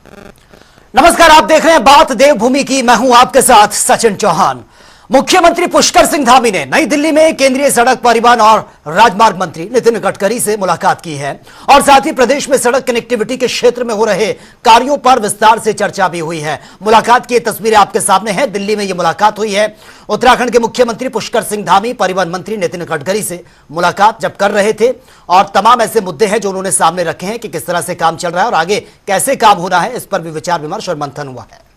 नमस्कार, आप देख रहे हैं बात देवभूमि की। मैं हूं आपके साथ सचिन चौहान। मुख्यमंत्री पुष्कर सिंह धामी ने नई दिल्ली में केंद्रीय सड़क परिवहन और राजमार्ग मंत्री नितिन गडकरी से मुलाकात की है और साथ ही प्रदेश में सड़क कनेक्टिविटी के क्षेत्र में हो रहे कार्यों पर विस्तार से चर्चा भी हुई है। मुलाकात की तस्वीरें आपके सामने हैं। दिल्ली में यह मुलाकात हुई है। उत्तराखंड के मुख्यमंत्री पुष्कर सिंह धामी परिवहन मंत्री नितिन गडकरी से मुलाकात जब कर रहे थे और तमाम ऐसे मुद्दे हैं जो उन्होंने सामने रखे हैं कि किस तरह से काम चल रहा है और आगे कैसे काम होना है, इस पर भी विचार विमर्श और मंथन हुआ है।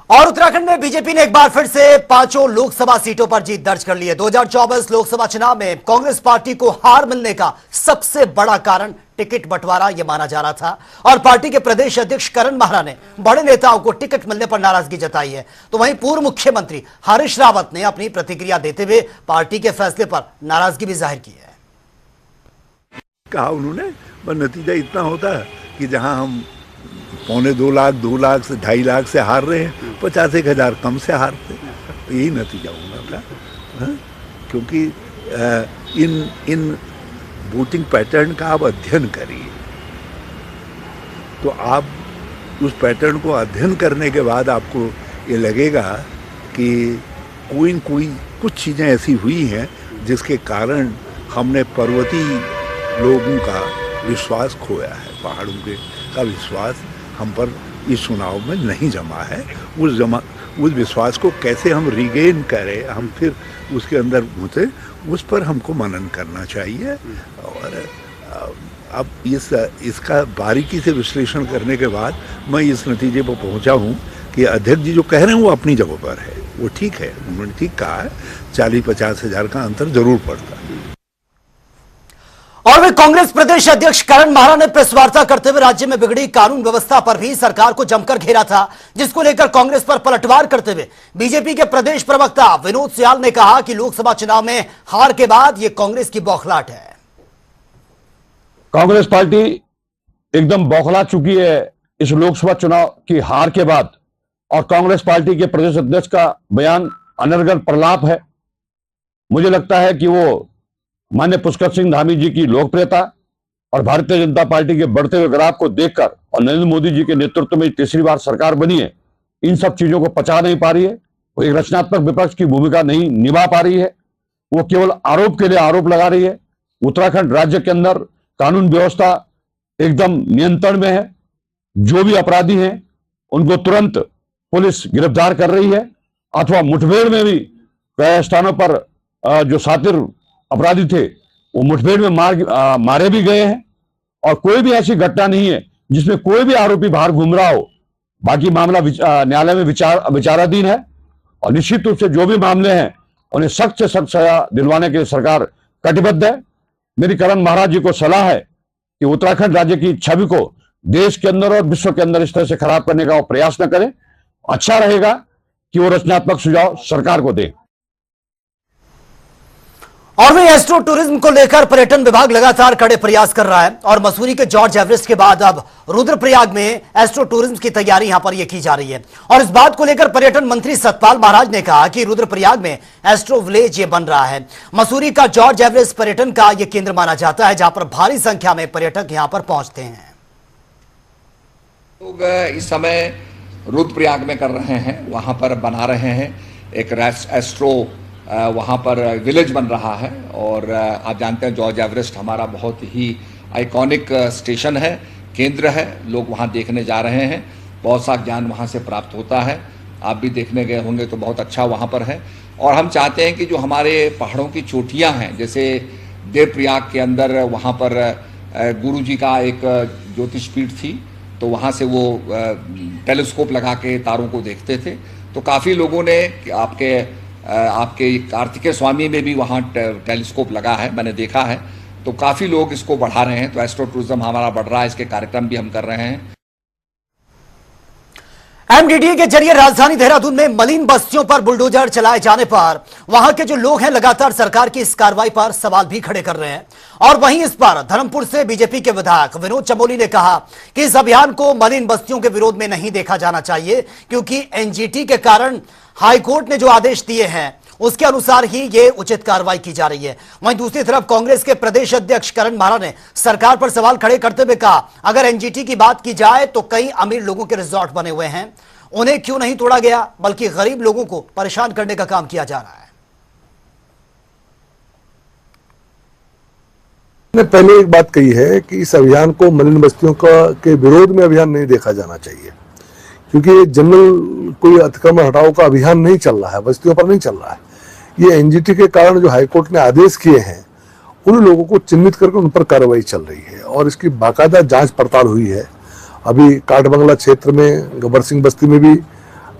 और उत्तराखंड में बीजेपी ने एक बार फिर से 5 लोकसभा सीटों पर जीत दर्ज कर ली है। 2024 लोकसभा चुनाव में कांग्रेस पार्टी को हार मिलने का सबसे बड़ा कारण टिकट बंटवारा यह माना जा रहा था और पार्टी के प्रदेश अध्यक्ष करण माहरा ने बड़े नेताओं को टिकट मिलने पर नाराजगी जताई है। तो वहीं पूर्व मुख्यमंत्री हरीश रावत ने अपनी प्रतिक्रिया देते हुए पार्टी के फैसले पर नाराजगी भी जाहिर की है। कहा उन्होंने, पर नतीजा इतना होता है कि जहां हम 2.25 लाख 2 लाख से 2.5 लाख से हार रहे हैं, 50-1,000 कम से हारते, यही नतीजा होगा था। क्योंकि इन वोटिंग पैटर्न का आप अध्ययन करिए, तो आप उस पैटर्न को अध्ययन करने के बाद आपको ये लगेगा कि कोई न कोई कुछ चीज़ें ऐसी हुई हैं जिसके कारण हमने पर्वतीय लोगों का विश्वास खोया है। पहाड़ों का विश्वास हम पर इस चुनाव में नहीं जमा है। उस विश्वास को कैसे हम रिगेन करें, हम फिर उसके अंदर घुसे, उस पर हमको मनन करना चाहिए। और अब इसका बारीकी से विश्लेषण करने के बाद मैं इस नतीजे पर पहुंचा हूं कि अध्यक्ष जी जो कह रहे हैं वो अपनी जगह पर है, वो ठीक है, उन्होंने ठीक कहा है। 40-50 हजार का अंतर जरूर पड़ता है। और वे कांग्रेस प्रदेश अध्यक्ष करण माहरा ने प्रेस वार्ता करते हुए राज्य में बिगड़ी कानून व्यवस्था पर भी सरकार को जमकर घेरा था, जिसको लेकर कांग्रेस पर पलटवार करते हुए बीजेपी के प्रदेश प्रवक्ता विनोद सियाल ने कहा कि लोकसभा चुनाव में हार के बाद यह कांग्रेस की बौखलाहट है। कांग्रेस पार्टी एकदम बौखला चुकी है इस लोकसभा चुनाव की हार के बाद, और कांग्रेस पार्टी के प्रदेश अध्यक्ष का बयान अनर्गल प्रलाप है। मुझे लगता है कि वो माननीय पुष्कर सिंह धामी जी की लोकप्रियता और भारतीय जनता पार्टी के बढ़ते हुए ग्राफ को देखकर और नरेंद्र मोदी जी के नेतृत्व में तीसरी बार सरकार बनी है, इन सब चीजों को पचा नहीं पा रही है। वो एक रचनात्मक विपक्ष की भूमिका नहीं निभा पा रही है। वो केवल आरोप के लिए आरोप लगा रही है। उत्तराखंड राज्य के अंदर कानून व्यवस्था एकदम नियंत्रण में है। जो भी अपराधी हैं उनको तुरंत पुलिस गिरफ्तार कर रही है, अथवा मुठभेड़ में भी कई स्थानों पर जो शातिर अपराधी थे वो मुठभेड़ में मारे भी गए हैं। और कोई भी ऐसी घटना नहीं है जिसमें कोई भी आरोपी बाहर घूम रहा हो। बाकी मामला न्यायालय में विचाराधीन है और निश्चित रूप से जो भी मामले हैं उन्हें सख्त से सख्त सजा दिलवाने के लिए सरकार कटिबद्ध है। मेरी करण महाराज जी को सलाह है कि उत्तराखंड राज्य की छवि को देश के अंदर और विश्व के अंदर इस तरह से खराब करने का वो प्रयास न करें। अच्छा रहेगा कि वो रचनात्मक सुझाव सरकार को दें। और वहीं एस्ट्रो टूरिज्म को लेकर पर्यटन विभाग लगातार कड़े प्रयास कर रहा है और मसूरी के जॉर्ज एवरेस्ट के बाद अब रुद्रप्रयाग में एस्ट्रो टूरिज्म की तैयारी यहां पर यह की जा रही है। और इस बात को लेकर पर्यटन मंत्री सतपाल महाराज ने कहा कि रुद्रप्रयाग में एस्ट्रो विलेज ये बन रहा है। मसूरी का जॉर्ज एवरेस्ट पर्यटन का यह केंद्र माना जाता है, जहां पर भारी संख्या में पर्यटक यहां पर पहुंचते हैं। लोग इस समय रुद्रप्रयाग में कर रहे हैं, वहां पर बना रहे हैं एक एस्ट्रो, वहाँ पर विलेज बन रहा है। और आप जानते हैं जॉर्ज एवरेस्ट हमारा बहुत ही आइकॉनिक स्टेशन है, केंद्र है। लोग वहाँ देखने जा रहे हैं, बहुत सा ज्ञान वहाँ से प्राप्त होता है। आप भी देखने गए होंगे तो बहुत अच्छा वहाँ पर है। और हम चाहते हैं कि जो हमारे पहाड़ों की चोटियाँ हैं, जैसे देवप्रयाग के अंदर वहाँ पर गुरु जी का एक ज्योतिष पीठ थी, तो वहाँ से वो टेलीस्कोप लगा के तारों को देखते थे। तो काफ़ी लोगों ने आपके कार्तिकेय स्वामी में भी वहाँ टेलीस्कोप लगा है, मैंने देखा है। तो काफ़ी लोग इसको बढ़ा रहे हैं। तो एस्ट्रो टूरिज्म हमारा बढ़ रहा है, इसके कार्यक्रम भी हम कर रहे हैं। एमडीडीए के जरिए राजधानी देहरादून में मलिन बस्तियों पर बुलडोजर चलाए जाने पर वहां के जो लोग हैं लगातार सरकार की इस कार्रवाई पर सवाल भी खड़े कर रहे हैं। और वहीं इस पर धर्मपुर से बीजेपी के विधायक विनोद चमोली ने कहा कि इस अभियान को मलिन बस्तियों के विरोध में नहीं देखा जाना चाहिए, क्योंकि एनजीटी के कारण हाईकोर्ट ने जो आदेश दिए हैं उसके अनुसार ही ये उचित कार्रवाई की जा रही है। वहीं दूसरी तरफ कांग्रेस के प्रदेश अध्यक्ष करण मारा ने सरकार पर सवाल खड़े करते हुए कहा, अगर एनजीटी की बात की जाए तो कई अमीर लोगों के रिजॉर्ट बने हुए हैं, उन्हें क्यों नहीं तोड़ा गया, बल्कि गरीब लोगों को परेशान करने का काम किया जा रहा है। ने पहले एक बात कही है कि इस अभियान को मलिन बस्तियों के विरोध में अभियान नहीं देखा जाना चाहिए, क्योंकि जनरल कोई अतिक्रमण हटाओ का अभियान नहीं चल रहा है, बस्तियों पर नहीं चल रहा है। ये एनजीटी के कारण जो हाईकोर्ट ने आदेश किए हैं उन लोगों को चिन्हित करके उन पर कार्रवाई चल रही है और इसकी बाकायदा जांच पड़ताल हुई है। अभी काठ बंगला क्षेत्र में गब्बर सिंह बस्ती में भी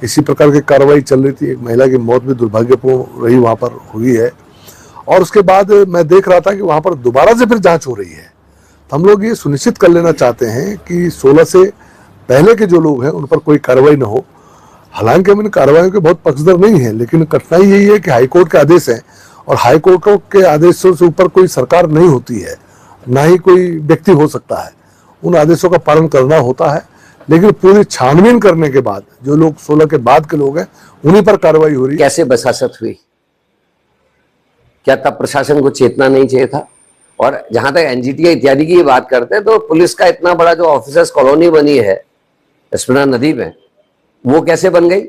इसी प्रकार की कार्रवाई चल रही थी। एक महिला की मौत भी दुर्भाग्यपूर्ण रही, वहां पर हुई है। और उसके बाद मैं देख रहा था कि वहां पर दोबारा से फिर जांच हो रही है। तो हम लोग ये सुनिश्चित कर लेना चाहते हैं कि 16 से पहले के जो लोग हैं उन पर कोई कार्रवाई न हो। हालांकि हम इन कार्रवाइयों के बहुत पक्षधर नहीं है, लेकिन कठिनाई यही है कि हाईकोर्ट के आदेश है और हाईकोर्ट के आदेशों से ऊपर कोई सरकार नहीं होती है, ना ही कोई व्यक्ति हो सकता है। उन आदेशों का पालन करना होता है, लेकिन पूरी छानबीन करने के बाद जो लोग 16 के बाद के लोग हैं उन्हीं पर कार्रवाई हो रही है। कैसे बसासत हुई? क्या तब प्रशासन को चेतना नहीं चाहिए था? और जहां तक एनजीटी इत्यादि की बात करते हैं तो पुलिस का इतना बड़ा जो ऑफिसर्स कॉलोनी बनी है स्पना नदी में, वो कैसे बन गई?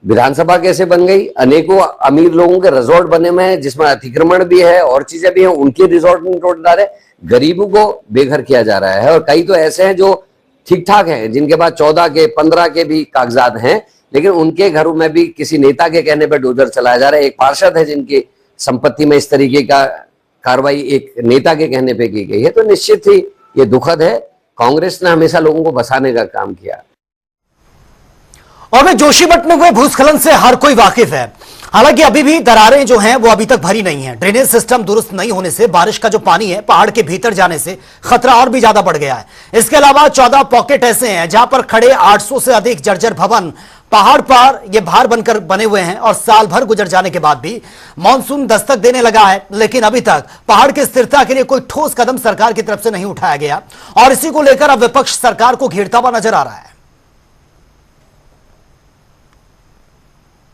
विधानसभा कैसे बन गई? अनेकों अमीर लोगों के रिजॉर्ट बने हुए हैं जिसमें अतिक्रमण भी है और चीजें भी हैं, उनके रिजॉर्ट में तोड़ डाले, गरीबों को बेघर किया जा रहा है। और कई तो ऐसे हैं जो ठीक ठाक हैं, जिनके पास 14 के 15 के भी कागजात हैं, लेकिन उनके घरों में भी किसी नेता के कहने पर डोजर चलाया जा रहा है। एक पार्षद है जिनकी संपत्ति में इस तरीके का कार्रवाई एक नेता के कहने पे की गई है। तो निश्चित ही ये दुखद है। कांग्रेस ने हमेशा लोगों को बसाने का काम किया। और वे जोशीमठ में हुए भूस्खलन से हर कोई वाकिफ है। हालांकि अभी भी दरारें जो हैं वो अभी तक भरी नहीं हैं। ड्रेनेज सिस्टम दुरुस्त नहीं होने से बारिश का जो पानी है पहाड़ के भीतर जाने से खतरा और भी ज्यादा बढ़ गया है। इसके अलावा 14 पॉकेट ऐसे हैं जहां पर खड़े 800 से अधिक जर्जर भवन पहाड़ पर ये भार बनकर बने हुए हैं और साल भर गुजर जाने के बाद भी मानसून दस्तक देने लगा है, लेकिन अभी तक पहाड़ की स्थिरता के लिए कोई ठोस कदम सरकार की तरफ से नहीं उठाया गया और इसी को लेकर अब विपक्ष सरकार को घेरता हुआ नजर आ रहा है।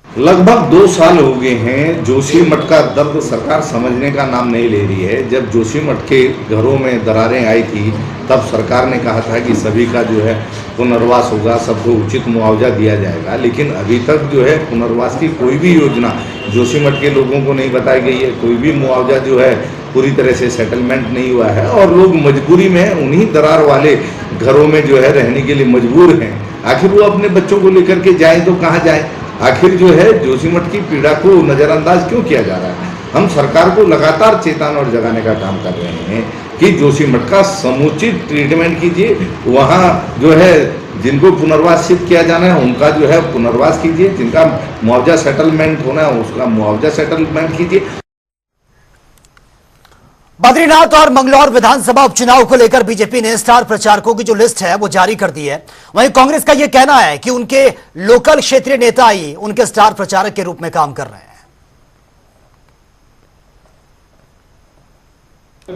लगभग 2 साल हो गए हैं। जोशीमठ का दर्द सरकार समझने का नाम नहीं ले रही है। जब जोशीमठ के घरों में दरारें आई थी तब सरकार ने कहा था कि सभी का जो है पुनर्वास होगा, सबको उचित मुआवजा दिया जाएगा, लेकिन अभी तक जो है पुनर्वास की कोई भी योजना जोशीमठ के लोगों को नहीं बताई गई है। कोई भी मुआवजा जो है पूरी तरह से सेटलमेंट नहीं हुआ है और लोग मजबूरी में उन्हीं दरार वाले घरों में जो है रहने के लिए मजबूर हैं। आखिर वो अपने बच्चों को लेकर के जाए तो कहाँ जाए? आखिर जो है जोशीमठ की पीड़ा को नज़रअंदाज क्यों किया जा रहा है? हम सरकार को लगातार चेतावनी और जगाने का काम कर रहे हैं कि जोशीमठ का समुचित ट्रीटमेंट कीजिए। वहाँ जो है जिनको पुनर्वासित किया जाना है उनका जो है पुनर्वास कीजिए, जिनका मुआवजा सेटलमेंट होना है उसका मुआवजा सेटलमेंट कीजिए। बद्रीनाथ और मंगलौर विधानसभा उपचुनाव को लेकर बीजेपी ने स्टार प्रचारकों की जो लिस्ट है वो जारी कर दी है। वहीं कांग्रेस का यह कहना है कि उनके लोकल क्षेत्रीय नेता ही उनके स्टार प्रचारक के रूप में काम कर रहे हैं।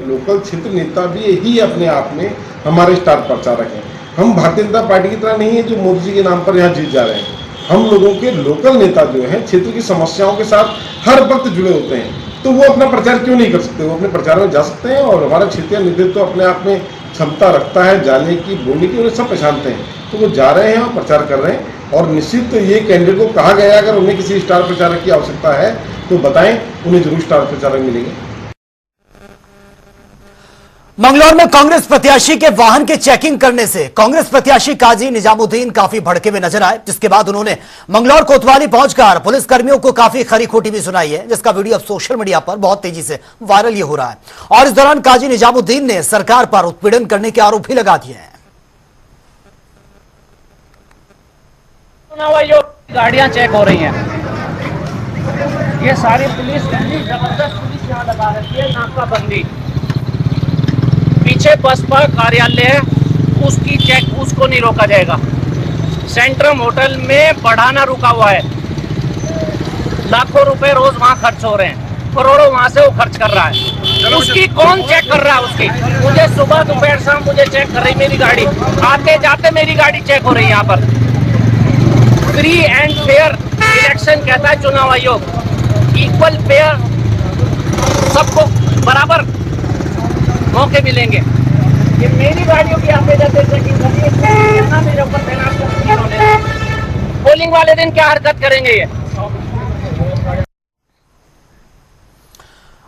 लोकल क्षेत्र नेता भी यही अपने आप में हमारे स्टार प्रचारक हैं। हम भारतीय जनता पार्टी की तरह नहीं है जो मोदी जी के नाम पर यहाँ जीत जा रहे हैं। हम लोगों के लोकल नेता जो हैं क्षेत्र की समस्याओं के साथ हर वक्त जुड़े होते हैं, तो वो अपना प्रचार क्यों नहीं कर सकते? वो अपने प्रचार में जा सकते हैं और हमारा क्षेत्रीय नेतृत्व तो अपने आप में क्षमता रखता है जाने की, बोलने की, उन्हें सब पहचानते हैं, तो वो जा रहे हैं और प्रचार कर रहे हैं। और निश्चित ये कैंडिडेट को कहा गया अगर उन्हें किसी स्टार प्रचारक की आवश्यकता है तो बताएं, उन्हें जरूर स्टार प्रचारक मिलेंगे। मंगलौर में कांग्रेस प्रत्याशी के वाहन के चेकिंग करने से कांग्रेस प्रत्याशी काजी निजामुद्दीन काफी भड़के हुए नजर आए, जिसके बाद उन्होंने मंगलौर कोतवाली पहुंचकर पुलिस कर्मियों को काफी खरी खोटी भी सुनाई है, जिसका वीडियो अब सोशल मीडिया पर बहुत तेजी से वायरल ये हो रहा है। और इस दौरान काजी निजामुद्दीन ने सरकार पर उत्पीड़न करने के आरोप भी लगा दिए हैं। जो गाड़ियां चेक हो रही हैं, ये सारी पुलिस जबरदस्त पुलिस यहाँ लगा रखी है, नाकाबंदी। पीछे बसपा कार्यालय है, उसकी चेक उसको नहीं रोका जाएगा। सेंट्रम होटल में बढ़ाना रुका हुआ है, लाखों रुपए रोज वहां खर्च हो रहे हैं, करोड़ों वहां से वो खर्च कर रहा है। उसकी कौन चेक कर रहा है? उसकी मुझे सुबह दोपहर शाम मुझे चेक कर रही मेरी गाड़ी, आते जाते मेरी गाड़ी चेक हो रही है यहाँ पर। फ्री एंड फेयर इलेक्शन कहता है चुनाव आयोग, इक्वल फेयर, सबको बराबर मौके मिलेंगे। ये मेरी गाड़ियों की आते जाते चेकिंग करनी मेरे ऊपर तैनात। पोलिंग वाले दिन क्या हरकत करेंगे ये?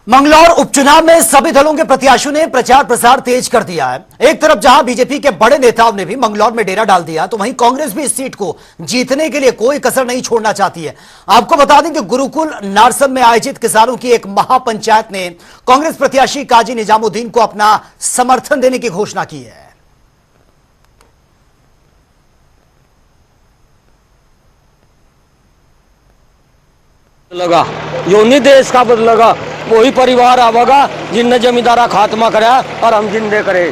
मंगलौर उपचुनाव में सभी दलों के प्रत्याशियों ने प्रचार प्रसार तेज कर दिया है। एक तरफ जहां बीजेपी के बड़े नेताओं ने भी मंगलौर में डेरा डाल दिया, तो वहीं कांग्रेस भी इस सीट को जीतने के लिए कोई कसर नहीं छोड़ना चाहती है। आपको बता दें कि गुरुकुल नारसन में आयोजित किसानों की एक महापंचायत ने कांग्रेस प्रत्याशी काजी निजामुद्दीन को अपना समर्थन देने की घोषणा की है। लगा जो नहीं देश का बदलेगा वही परिवार आवेगा जिनने जमींदारा खात्मा कराया और हम जिंदे करे।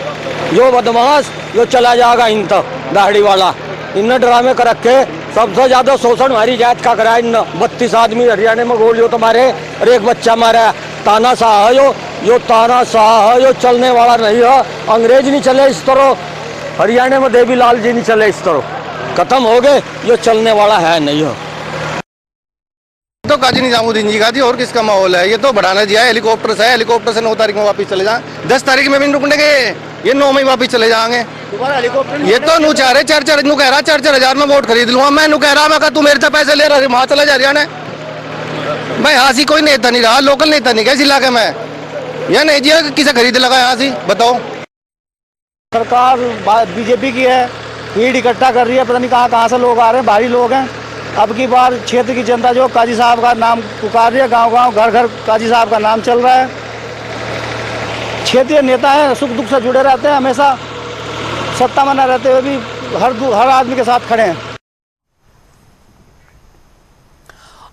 जो बदमाश जो चला जाएगा इन तक दाढ़ी वाला, इनने ड्रामे कर रखे। सबसे ज्यादा शोषण हमारी जात का कराया इन 32 आदमी हरियाणा में गोलियों तो मारे और एक बच्चा मारा। तानाशाह है जो तानाशाह है जो चलने वाला नहीं है। अंग्रेज नहीं चले इस तरह, हरियाणा में देवीलाल जी नहीं चले इस तरह, खत्म हो गए। जो चलने वाला है नहीं है तो काजी निजामुद्दीन जी का थी। और किसका माहौल है? ये तो बढ़ाना दिया है, हेलीकॉप्टर से, हेलीकॉप्टर से 9 तारीख में वापस चले जाए। 10 तारीख में भी रुकने के, ये 9 में वापस चले जाएंगे। ये तो नू चाह रहे 4-4 नू कह रहा 4-4 हजार में वोट खरीद लूंगा। मैं नू कह रहा मैं तू मेरे से पैसे ले रहा वहां चला जा रहा है भाई। यहाँ से कोई नेता नहीं रहा, लोकल नेता नहीं गया इस इलाके में। यह नहीं जी किसे खरीद लगा यहाँ से बताओ। सरकार बीजेपी की है, भीड़ इकट्ठा कर रही है, पता नहीं कहाँ से लोग आ रहे हैं, भारी लोग हैं। अब की बार क्षेत्र की जनता जो काजी साहब का नाम पुकार रही है, गांव-गांव घर-घर काजी साहब का नाम चल रहा है। क्षेत्रीय नेता हैं, सुख दुख से जुड़े रहते हैं, हमेशा सत्ता में न रहते हुए भी हर आदमी के साथ खड़े हैं।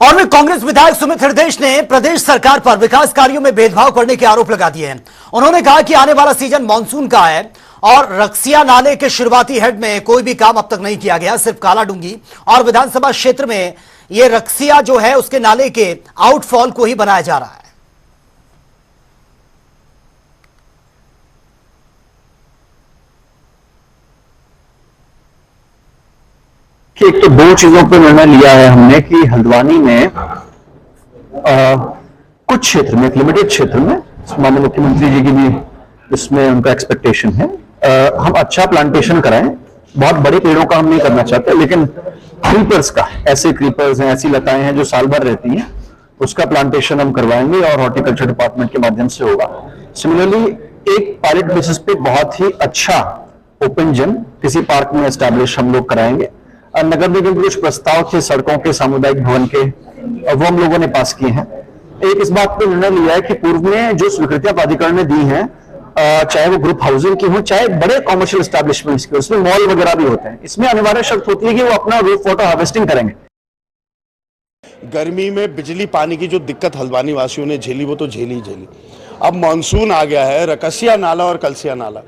और में कांग्रेस विधायक सुमित हृदयेश ने प्रदेश सरकार पर विकास कार्यों में भेदभाव करने के आरोप लगा दिए हैं। उन्होंने कहा कि आने वाला सीजन मानसून का है और रक्सिया नाले के शुरुआती हेड में कोई भी काम अब तक नहीं किया गया, सिर्फ कालाडूंगी और विधानसभा क्षेत्र में यह रक्सिया जो है उसके नाले के आउटफॉल को ही बनाया जा रहा है। कि एक तो 2 चीजों पर निर्णय लिया है हमने कि हल्द्वानी में कुछ क्षेत्र में, एक लिमिटेड क्षेत्र में, माननीय मुख्यमंत्री जी की भी इसमें उनका एक्सपेक्टेशन है, हम अच्छा प्लांटेशन कराएं। बहुत बड़े पेड़ों का हम नहीं करना चाहते, लेकिन क्रीपर्स का, ऐसे क्रीपर्स हैं, ऐसी लताएं हैं जो साल भर रहती हैं, उसका प्लांटेशन हम करवाएंगे और हॉर्टिकल्चर डिपार्टमेंट के माध्यम से होगा। सिमिलरली एक पायलट बेसिस पे बहुत ही अच्छा ओपन जिम किसी पार्क में एस्टैब्लिश हम लोग कराएंगे। नगर निगम के कुछ प्रस्ताव थे सड़कों के, सामुदायिक भवन के, वो हम लोगों ने पास किए हैं। एक इस बात पर निर्णय लिया है कि पूर्व में जो स्वीकृतियां प्राधिकरण ने दी हैं, चाहे वो ग्रुप हाउसिंग की हो, चाहे बड़े कॉमर्शियल एस्टैब्लिशमेंट्स के, उसमें मॉल वगैरह भी होते हैं, इसमें अनिवार्य शर्त होती है कि वो अपना रूफ वाटर हार्वेस्टिंग करेंगे। गर्मी में बिजली पानी की जो दिक्कत हल्द्वानी वासियों ने झेली वो तो झेली। अब मानसून आ गया है, रकसिया नाला और कलसिया नाला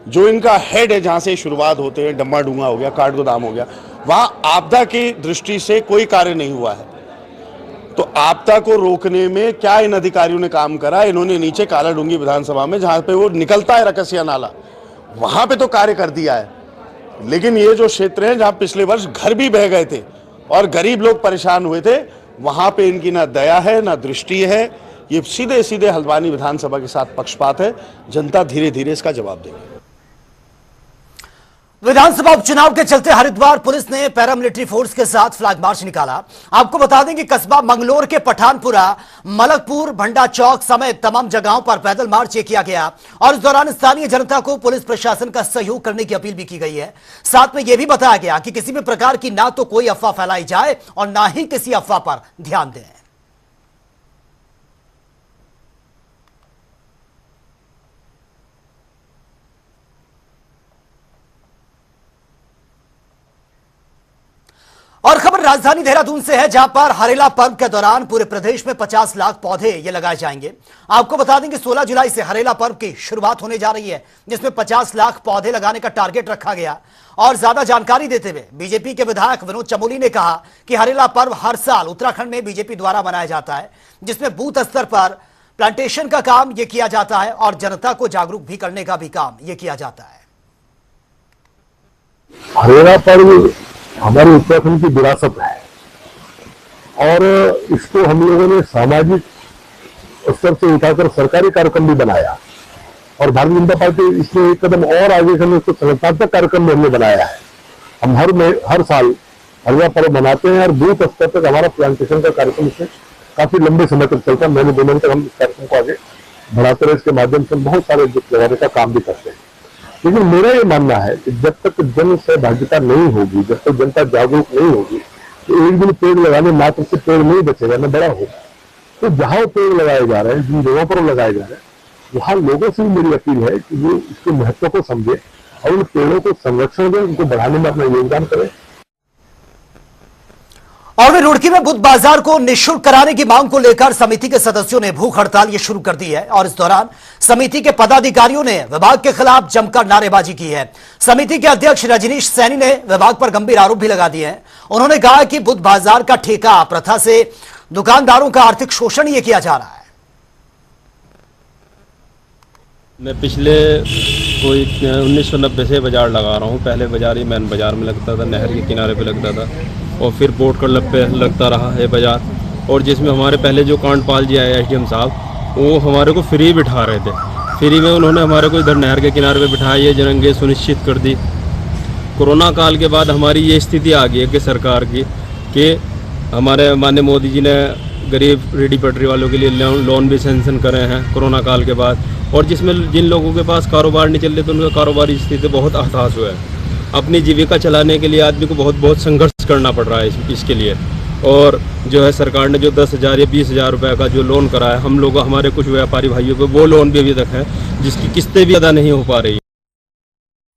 जो इनका हेड है, जहां से शुरुआत होते हैं, डम्बा डूंगा हो गया, काठगोदाम हो गया, वहां आपदा की दृष्टि से कोई कार्य नहीं हुआ है। तो आपदा को रोकने में क्या इन अधिकारियों ने काम करा? इन्होंने नीचे कालाडूंगी विधानसभा में, जहां पे वो निकलता है रकसिया नाला, वहां पे तो कार्य कर दिया है। लेकिन ये जो क्षेत्र हैं जहां पिछले वर्ष घर भी बह गए थे और गरीब लोग परेशान हुए थे, वहां पे इनकी ना दया है ना दृष्टि है। ये सीधे सीधे हल्द्वानी विधानसभा के साथ पक्षपात है। जनता धीरे धीरे इसका जवाब देगी। विधानसभा उपचुनाव के चलते हरिद्वार पुलिस ने पैरामिलिट्री फोर्स के साथ फ्लैग मार्च निकाला। आपको बता दें कि कस्बा मंगलोर के पठानपुरा, मलकपुर, भंडा चौक समेत तमाम जगहों पर पैदल मार्च किया गया और इस दौरान स्थानीय जनता को पुलिस प्रशासन का सहयोग करने की अपील भी की गई है। साथ में यह भी बताया गया कि किसी भी प्रकार की ना तो कोई अफवाह फैलाई जाए और ना ही किसी अफवाह पर ध्यान दें। और खबर राजधानी देहरादून से है, जहां पर हरेला पर्व के दौरान पूरे प्रदेश में 50 लाख पौधे ये लगाए जाएंगे। आपको बता दें कि 16 जुलाई से हरेला पर्व की शुरुआत होने जा रही है, जिसमें 50 लाख पौधे लगाने का टारगेट रखा गया। और ज्यादा जानकारी देते हुए बीजेपी के विधायक विनोद चमोली ने कहा कि हरेला पर्व हर साल उत्तराखंड में बीजेपी द्वारा मनाया जाता है, जिसमें बूथ स्तर पर प्लांटेशन का काम यह किया जाता है और जनता को जागरूक भी करने का भी काम यह किया जाता है। हरेला पर्व हमारे उत्तराखंड की विरासत है और इसको हम लोगों ने सामाजिक स्तर से उठाकर सरकारी कार्यक्रम भी बनाया और भारतीय जनता पार्टी इसमें एक कदम और आगे करने उसको संगठनात्मक कार्यक्रम में हमने बनाया है। हम हर साल हरेला पर्व मनाते हैं और बूथ स्तर तक हमारा प्लांटेशन का कार्यक्रम इसमें काफी लंबे समय तक चलता है। महीने 2 महीने तक हम इस कार्यक्रम को आगे बढ़ाते रहे। इसके माध्यम से बहुत सारे लगाने का काम भी करते हैं। लेकिन मेरा ये मानना है कि जब तक जन सहभागिता नहीं होगी, जब तक जनता जागरूक नहीं होगी, तो एक दिन पेड़ लगाने मात्र से पेड़ नहीं बचेगा, न बड़ा होगा। तो जहां पेड़ लगाए जा रहे हैं, जिन जगहों पर लगाए जा रहे हैं, वहां लोगों से भी मेरी अपील है कि वो इसके महत्व को समझे और उन पेड़ों को संरक्षण दें, उनको बढ़ाने में अपना योगदान करें। और वे रुड़की में बुध बाजार को निःशुल्क कराने की मांग को लेकर समिति के सदस्यों ने भूख हड़ताल ये शुरू कर दी है और इस दौरान समिति के पदाधिकारियों ने विभाग के खिलाफ जमकर नारेबाजी की है। समिति के अध्यक्ष रजनीश सैनी ने विभाग पर गंभीर आरोप भी लगा दिए हैं। उन्होंने कहा कि बुध बाजार का ठेका प्रथा से दुकानदारों का आर्थिक शोषण ये किया जा रहा है। मैं पिछले कोई 1990 से बाजार लगा रहा हूँ। पहले बाजार ही मैन बाजार में लगता था, नहर के किनारे पे लगता था और फिर बोट क्लब पे लगता रहा है बाजार। और जिसमें हमारे पहले जो कांडपाल जी आए एसडीएम साहब, वो हमारे को फ्री बिठा रहे थे। फ्री में उन्होंने हमारे को इधर नहर के किनारे पे बिठाया, ये जगह सुनिश्चित कर दी। कोरोना काल के बाद हमारी ये स्थिति आ गई है कि सरकार की कि हमारे माननीय मोदी जी ने गरीब रेडी पटरी वालों के लिए लोन भी सैंक्शन करे हैं कोरोना काल के बाद। और जिसमें जिन लोगों के पास कारोबार नहीं चल रहे तो उनका कारोबारी स्थिति बहुत हताश हुआ है। अपनी जीविका चलाने के लिए आदमी को बहुत संघर्ष करना पड़ रहा है इसके लिए। और जो है सरकार ने जो 10,000 या 20,000 रुपये का जो लोन करा है हम लोग हमारे कुछ व्यापारी भाइयों पे, वो लोन भी अभी तक है जिसकी किस्तें भी अदा नहीं हो पा रही।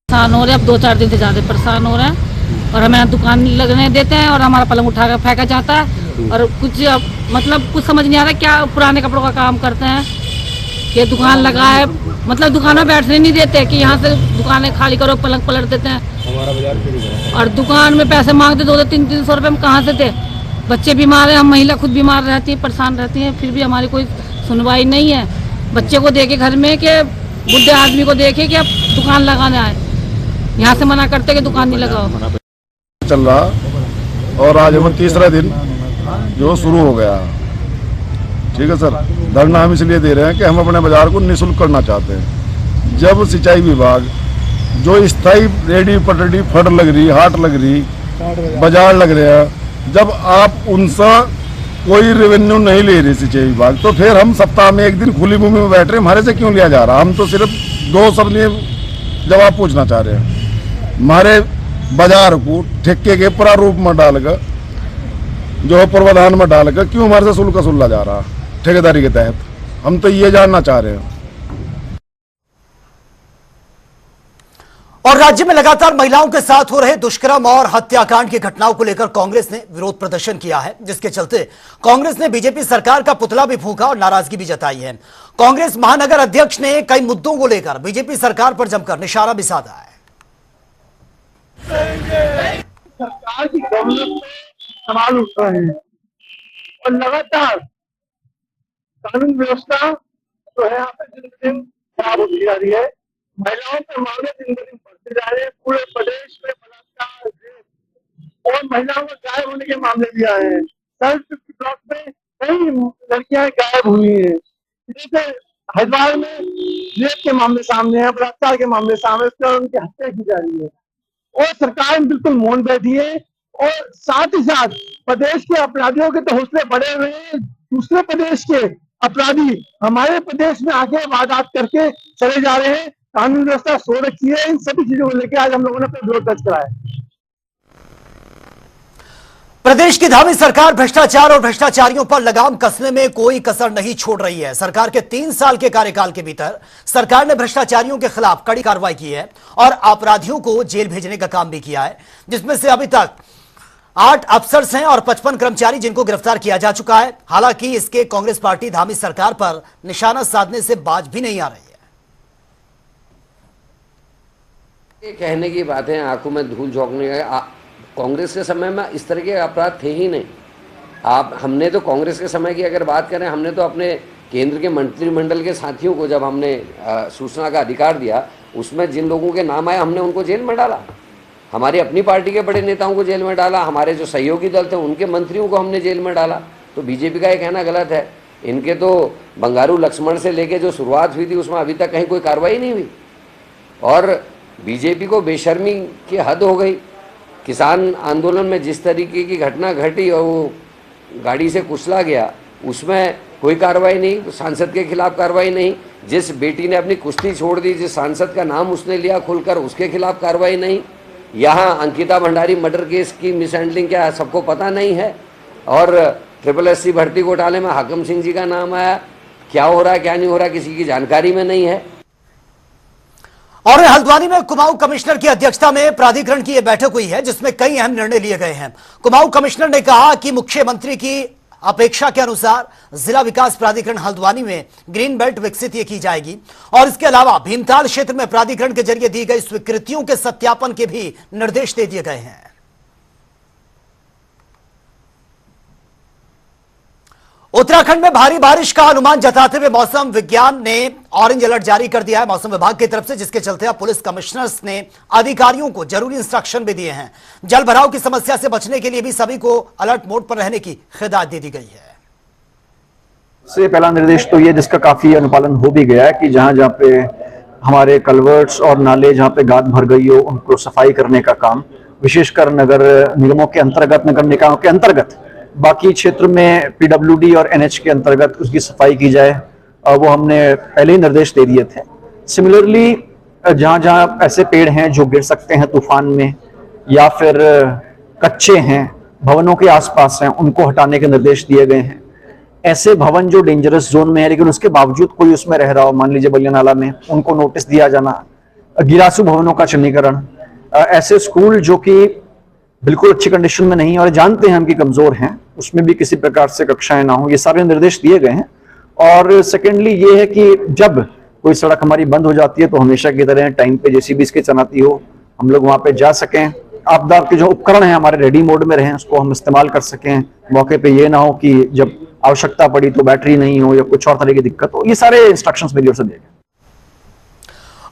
परेशान हो रहे हैं, अब 2-4 दिन से ज़्यादा परेशान हो रहे हैं और हमें दुकान लगने देते हैं और हमारा पलंग उठा कर फेंका जाता है और कुछ मतलब कुछ समझ नहीं आ रहा क्या पुराने कपड़ों का काम करते हैं कि दुकान लगा है, मतलब दुकानों बैठने नहीं देते कि यहाँ से दुकानें खाली करो, पलंग पलट देते हैं हमारा बाजार और दुकान में पैसे मांगते 200-300 रुपये हम कहाँ से दे। बच्चे बीमार हैं, हम महिला खुद बीमार रहती है, परेशान रहती हैं, फिर भी हमारी कोई सुनवाई नहीं है। बच्चे को देखे घर में कि बुढ़े आदमी को देखे कि अब दुकान लगाने आए, यहाँ से मना करते कि दुकान नहीं लगाओ। चल रहा और आज हमें तीसरा दिन जो शुरू हो गया। ठीक है सर, धरना हम इसलिए दे रहे हैं कि हम अपने बाजार को निःशुल्क करना चाहते हैं। जब सिंचाई विभाग जो स्थायी रेडी पटड़ी फट लग रही, हाट लग रही, बाजार लग रहे हैं, जब आप उनसे कोई रेवेन्यू नहीं ले रही सिंचाई विभाग, तो फिर हम सप्ताह में एक दिन खुली भूमि में बैठ रहे हैं, हमारे से क्यों लिया जा रहा? हम तो सिर्फ 2 शब्द में जवाब पूछना चाह रहे हैं। हमारे बाजार को ठेके के प्रारूप में डालकर, जो प्रावधान में डालकर क्यों हमारे से शुल्क वसूला जा रहा ठेकेदारी के तहत? हम तो ये जानना चाह रहे हैं। और राज्य में लगातार महिलाओं के साथ हो रहे दुष्कर्म और हत्याकांड की घटनाओं को लेकर कांग्रेस ने विरोध प्रदर्शन किया है, जिसके चलते कांग्रेस ने बीजेपी सरकार का पुतला भी फूंका और नाराजगी भी जताई है। कांग्रेस महानगर अध्यक्ष ने कई मुद्दों को लेकर बीजेपी सरकार पर जमकर निशाना भी साधा है। सरकार की गवर्नेंस में सवाल उठ रहे हैं और लगातार कानून व्यवस्था जो है यहाँ पे दिन ब दिन खराब होती जा रही है। महिलाओं के मामले दिन ब दिन बढ़ते जा रहे हैं। पूरे प्रदेश में बलात्कार, रेप और महिलाओं के गायब होने के मामले भी आए हैं। सर्च ब्लॉक में कई लड़कियां गायब हुई हैं। जैसे हरिद्वार में रेप के मामले सामने है, बलात्कार के मामले सामने, उसके बाद उनकी हत्या की जा रही है और सरकार बिल्कुल मौन बैठी है। और साथ ही साथ प्रदेश के अपराधियों के तो हौसले बढ़े हुए हैं, दूसरे प्रदेश के अपराधी हमारे प्रदेश में आके वारदात करके चले जा रहे हैं। कानून व्यवस्था सो रखी है। इन सभी चीजों को लेकर आज हम लोगों ने अपना विरोध दर्ज कराया। प्रदेश की धामी सरकार भ्रष्टाचार और भ्रष्टाचारियों पर लगाम कसने में कोई कसर नहीं छोड़ रही है। सरकार के 3 साल के कार्यकाल के भीतर सरकार ने भ्रष्टाचारियों के खिलाफ कड़ी कार्रवाई की है और अपराधियों को जेल भेजने का काम भी किया है, जिसमें से अभी तक 8 अफसर्स हैं और 55 कर्मचारी जिनको गिरफ्तार किया जा चुका है। हालांकि इसके कांग्रेस पार्टी धामी सरकार पर निशाना साधने से बाज भी नहीं आ रही है। ये कहने की बात है, आंखों में धूल झोंकने का। कांग्रेस के समय में इस तरह के अपराध थे ही नहीं। हमने तो कांग्रेस के समय की अगर बात करें, हमने तो अपने केंद्र के मंत्रिमंडल के साथियों को जब हमने सूचना का अधिकार दिया, उसमें जिन लोगों के नाम आए हमने उनको जेल में डाला। हमारी अपनी पार्टी के बड़े नेताओं को जेल में डाला, हमारे जो सहयोगी दल थे उनके मंत्रियों को हमने जेल में डाला। तो बीजेपी का ये कहना गलत है। इनके तो बंगारू लक्ष्मण से लेके जो शुरुआत हुई थी उसमें अभी तक कहीं कोई कार्रवाई नहीं हुई। और बीजेपी को बेशर्मी की हद हो गई। किसान आंदोलन में जिस तरीके की घटना घटी और वो गाड़ी से कुचला गया, उसमें कोई कार्रवाई नहीं, सांसद के खिलाफ कार्रवाई नहीं। जिस बेटी ने अपनी कुश्ती छोड़ दी, जिस सांसद का नाम उसने लिया खुलकर, उसके खिलाफ कार्रवाई नहीं। यहाँ अंकिता भंडारी मर्डर केस की मिसहैंडलिंग क्या सबको पता नहीं है। और SSSC भर्ती घोटाले में हाकिम सिंह जी का नाम आया, क्या हो रहा है क्या नहीं हो रहा किसी की जानकारी में नहीं है। और हल्द्वानी में कुमाऊं कमिश्नर की अध्यक्षता में प्राधिकरण की यह बैठक हुई है, जिसमें कई अहम निर्णय लिए गए हैं। कुमाऊं कमिश्नर ने कहा कि मुख्यमंत्री की अपेक्षा के अनुसार जिला विकास प्राधिकरण हल्द्वानी में ग्रीन बेल्ट विकसित की जाएगी और इसके अलावा भीमताल क्षेत्र में प्राधिकरण के जरिए दी गई स्वीकृतियों के सत्यापन के भी निर्देश दे दिए गए हैं। उत्तराखंड में भारी बारिश का अनुमान जताते हुए मौसम विज्ञान ने ऑरेंज अलर्ट जारी कर दिया है मौसम विभाग की तरफ से, जिसके चलते अब पुलिस कमिश्नर्स ने अधिकारियों को जरूरी इंस्ट्रक्शन भी दिए हैं। जल भराव की समस्या से बचने के लिए भी सभी को अलर्ट मोड पर रहने की हिदायत दे दी गई है। से पहला निर्देश तो ये, जिसका काफी अनुपालन हो भी गया है, कि जहां जहां पे हमारे कल्वर्ट्स और नाले जहां पे गाद भर गई हो उनको सफाई करने का काम, विशेषकर नगर निगमों के अंतर्गत, नगर निकायों के अंतर्गत, बाकी क्षेत्र में PWD और NH के अंतर्गत उसकी सफाई की जाए, वो हमने पहले ही निर्देश दे दिए थे। सिमिलरली जहां जहां ऐसे पेड़ हैं जो गिर सकते हैं तूफान में या फिर कच्चे हैं, भवनों के आसपास हैं, उनको हटाने के निर्देश दिए गए हैं। ऐसे भवन जो डेंजरस जोन में है लेकिन उसके बावजूद कोई उसमें रह रहा हो, मान लीजिए बलिया नाला में, उनको नोटिस दिया जाना। गिरासू भवनों का चिन्हीकरण, ऐसे स्कूल जो कि बिल्कुल अच्छी कंडीशन में नहीं और जानते हैं हम कि कमजोर हैं, उसमें भी किसी प्रकार से कक्षाएं ना हो, ये सारे निर्देश दिए गए हैं। और सेकेंडली ये है कि जब कोई सड़क हमारी बंद हो जाती है तो हमेशा की तरह टाइम पे JCBs की तैनाती हो, हम लोग वहां पे जा सकें, आपदा के जो उपकरण हैं हमारे रेडी मोड में रहें, उसको हम इस्तेमाल कर सकें। मौके पे ये ना हो कि जब आवश्यकता पड़ी तो बैटरी नहीं हो या कुछ और तरह की दिक्कत हो। ये सारे इंस्ट्रक्शंस मेरी ओर से दिए गए।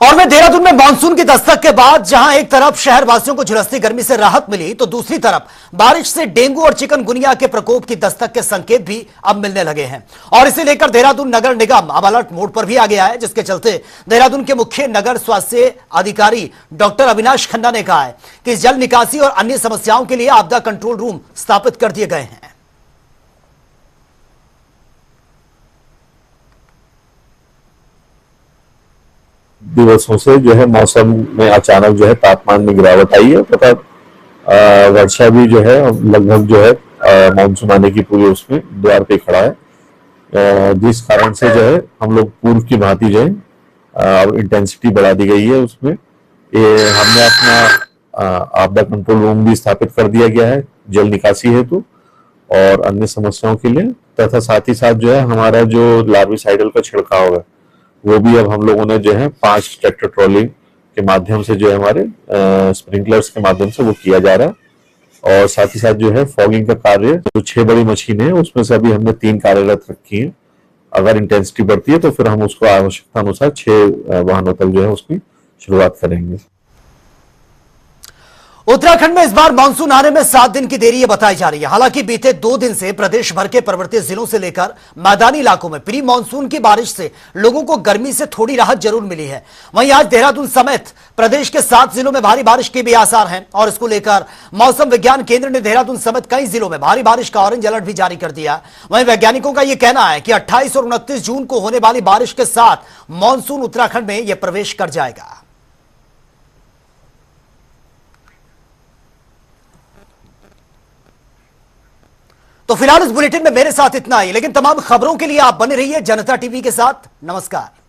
और मैं देहरादून में मानसून की दस्तक के बाद जहां एक तरफ शहरवासियों को झुलसती गर्मी से राहत मिली, तो दूसरी तरफ बारिश से डेंगू और चिकनगुनिया के प्रकोप की दस्तक के संकेत भी अब मिलने लगे हैं। और इसे लेकर देहरादून नगर निगम अब अलर्ट मोड पर भी आ गया है, जिसके चलते देहरादून के मुख्य नगर स्वास्थ्य अधिकारी डॉक्टर अविनाश खन्ना ने कहा है कि जल निकासी और अन्य समस्याओं के लिए आपदा कंट्रोल रूम स्थापित कर दिए गए हैं। दिवसों से जो है मौसम में अचानक जो है तापमान में गिरावट आई है तथा वर्षा भी जो है लगभग जो है मानसून आने की पूरी उसमें द्वार पे खड़ा है, जिस कारण से जो है हम लोग पूर्व की भांति जो है इंटेंसिटी बढ़ा दी गई है। उसमें ये हमने अपना आपदा कंट्रोल रूम भी स्थापित कर दिया गया है जल निकासी हेतु और अन्य समस्याओं के लिए, तथा साथ ही साथ जो है हमारा जो लार्विसाइडल का छिड़काव है वो भी अब हम लोगों ने जो है 5 ट्रैक्टर ट्रॉली के माध्यम से जो है हमारे स्प्रिंकलर्स के माध्यम से वो किया जा रहा है। और साथ ही साथ जो है फॉगिंग का कार्य, जो 6 बड़ी मशीनें हैं उसमें से अभी हमने 3 कार्यरत रखी हैं। अगर इंटेंसिटी बढ़ती है तो फिर हम उसको आवश्यकता अनुसार 6 वाहनों तक जो है उसकी शुरुआत करेंगे। उत्तराखंड में इस बार मानसून आने में 7 दिन की देरी बताई जा रही है। हालांकि बीते 2 दिन से प्रदेश भर के पर्वतीय जिलों से लेकर मैदानी इलाकों में प्री मानसून की बारिश से लोगों को गर्मी से थोड़ी राहत जरूर मिली है। वहीं आज देहरादून समेत प्रदेश के 7 जिलों में भारी बारिश के भी आसार हैं और इसको लेकर मौसम विज्ञान केंद्र ने देहरादून समेत कई जिलों में भारी बारिश का ऑरेंज अलर्ट भी जारी कर दिया। वहीं वैज्ञानिकों का यह कहना है कि 28 और 29 जून को होने वाली बारिश के साथ मानसून उत्तराखंड में यह प्रवेश कर जाएगा। तो फिलहाल इस बुलेटिन में मेरे साथ इतना ही, लेकिन तमाम खबरों के लिए आप बने रहिए जनता टीवी के साथ। नमस्कार।